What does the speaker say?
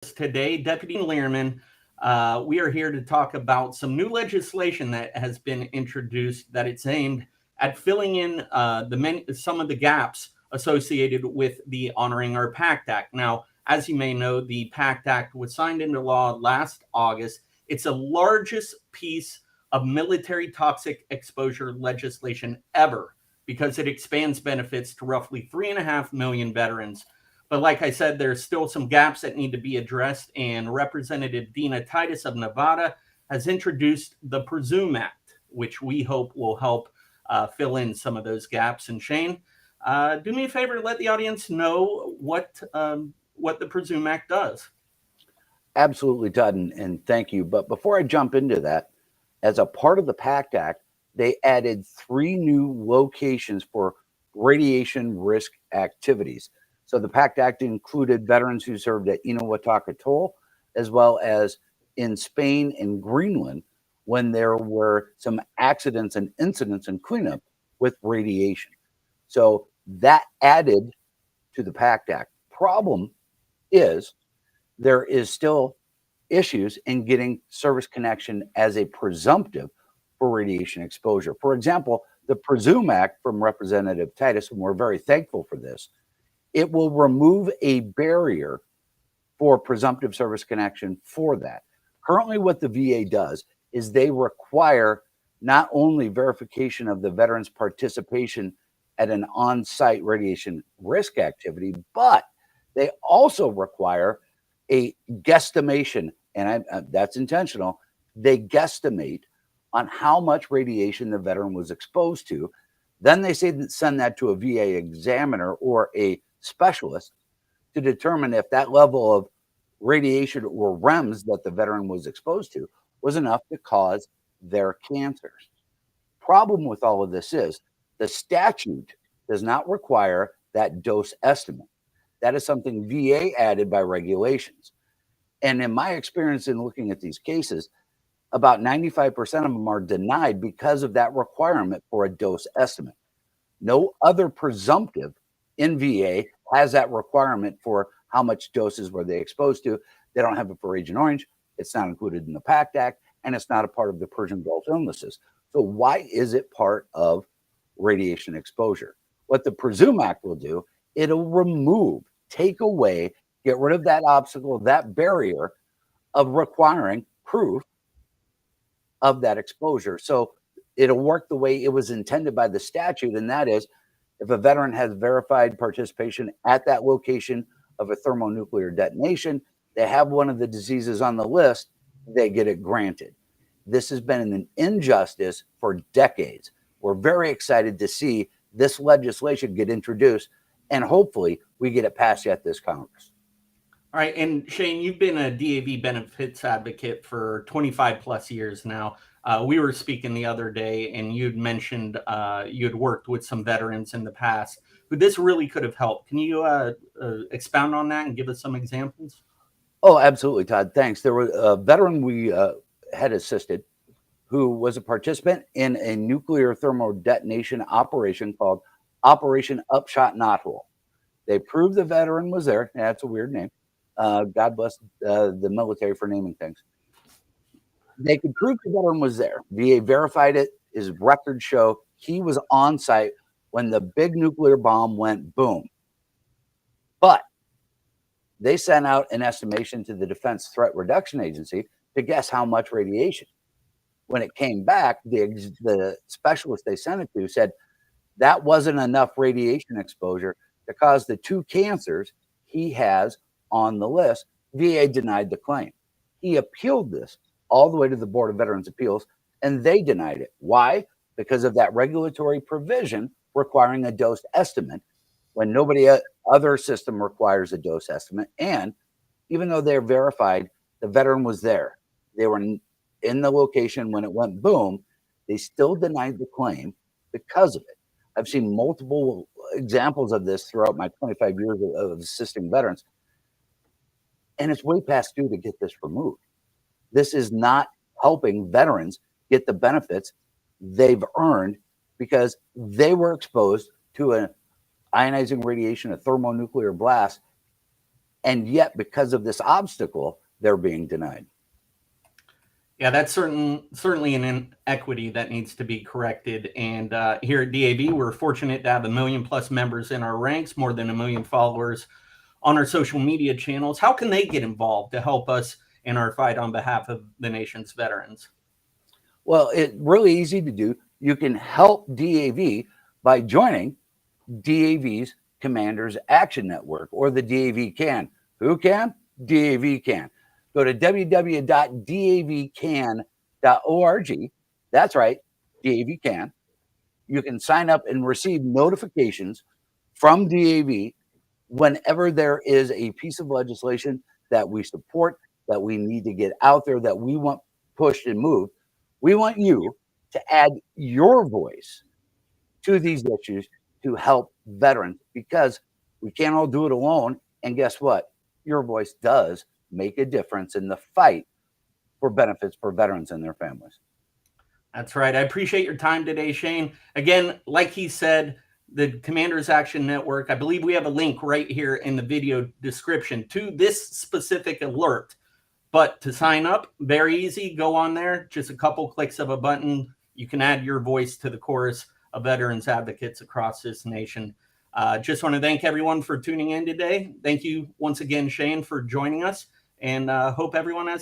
today, Deputy Liermann. We are here to talk about some new legislation that has been introduced that it's aimed at filling in some of the gaps associated with the Honoring Our Pact Act. Now, as you may know, the Pact Act was signed into law last August. It's the largest piece of military toxic exposure legislation ever because it expands benefits to roughly 3.5 million veterans. But like I said, there's still some gaps that need to be addressed, and Representative Dina Titus of Nevada has introduced the Presume Act, which we hope will help fill in some of those gaps. And Shane, do me a favor, let the audience know what the Presume Act does. Absolutely, Todd, and thank you. But before I jump into that, as a part of the PACT Act, they added 3 new locations for radiation risk activities. So the PACT Act included veterans who served at Inawataka Atoll, as well as in Spain and Greenland, when there were some accidents and incidents and cleanup with radiation. So that added to the PACT Act. Problem is there is still issues in getting service connection as a presumptive for radiation exposure. For example, the Presume Act from Representative Titus, and we're very thankful for this, it will remove a barrier for presumptive service connection for that. Currently, what the VA does is they require not only verification of the veteran's participation at an on-site radiation risk activity, but they also require a guesstimation, and that's intentional. They guesstimate on how much radiation the veteran was exposed to. Then they send that to a VA examiner or a specialist to determine if that level of radiation or REMS that the veteran was exposed to was enough to cause their cancers. Problem with all of this is the statute does not require that dose estimate. That is something VA added by regulations. And in my experience in looking at these cases, about 95% of them are denied because of that requirement for a dose estimate. No other presumptive in VA has that requirement for how much doses were they exposed to. They don't have it for Agent Orange. It's not included in the PACT Act, and it's not a part of the Persian Gulf illnesses. So why is it part of radiation exposure? What the Presume Act will do, it'll remove, take away, get rid of that obstacle, that barrier of requiring proof of that exposure. So it'll work the way it was intended by the statute, and that is if a veteran has verified participation at that location of a thermonuclear detonation, they have one of the diseases on the list, they get it granted. This has been an injustice for decades. We're very excited to see this legislation get introduced, and hopefully we get it passed at this Congress. All right, and Shane, you've been a DAV benefits advocate for 25 plus years now. We were speaking the other day, and you'd mentioned you'd worked with some veterans in the past who this really could have helped. Can you expound on that and give us some examples? Oh, absolutely, Todd. Thanks. There was a veteran we had assisted who was a participant in a nuclear thermal detonation operation called Operation Upshot Knothole. They proved the veteran was there. That's a weird name. God bless the military for naming things. They could prove the veteran was there. VA verified it. His records show he was on site when the big nuclear bomb went boom. But they sent out an estimation to the Defense Threat Reduction Agency to guess how much radiation. When it came back, the specialist they sent it to said that wasn't enough radiation exposure to cause the 2 cancers he has on the list. VA denied the claim. He appealed this all the way to the Board of Veterans Appeals, and they denied it. Why? Because of that regulatory provision requiring a dose estimate when nobody other system requires a dose estimate. And even though they're verified, the veteran was there. They were in the location when it went boom. They still denied the claim because of it. I've seen multiple examples of this throughout my 25 years of assisting veterans. And it's way past due to get this removed. This is not helping veterans get the benefits they've earned because they were exposed to an ionizing radiation, a thermonuclear blast And yet, because of this obstacle, they're being denied. Yeah, that's certainly an inequity that needs to be corrected. And here at DAV, we're fortunate to have 1 million plus members in our ranks, more than 1 million followers on our social media channels. How can they get involved to help us in our fight on behalf of the nation's veterans? Well, it's really easy to do. You can help DAV by joining DAV's Commanders Action Network, or the DAV can. Who can? DAV can. Go to www.davcan.org. That's right, DAV can. You can sign up and receive notifications from DAV whenever there is a piece of legislation that we support, that we need to get out there, that we want pushed and moved. We want you to add your voice to these issues to help veterans, because we can't all do it alone. And guess what? Your voice does make a difference in the fight for benefits for veterans and their families. That's right. I appreciate your time today, Shane. Again, like he said, the Commanders Action Network, I believe we have a link right here in the video description to this specific alert. But to sign up, very easy. Go on there, just a couple clicks of a button. You can add your voice to the chorus of veterans advocates across this nation. Just want to thank everyone for tuning in today. Thank you once again, Shane, for joining us, and hope everyone has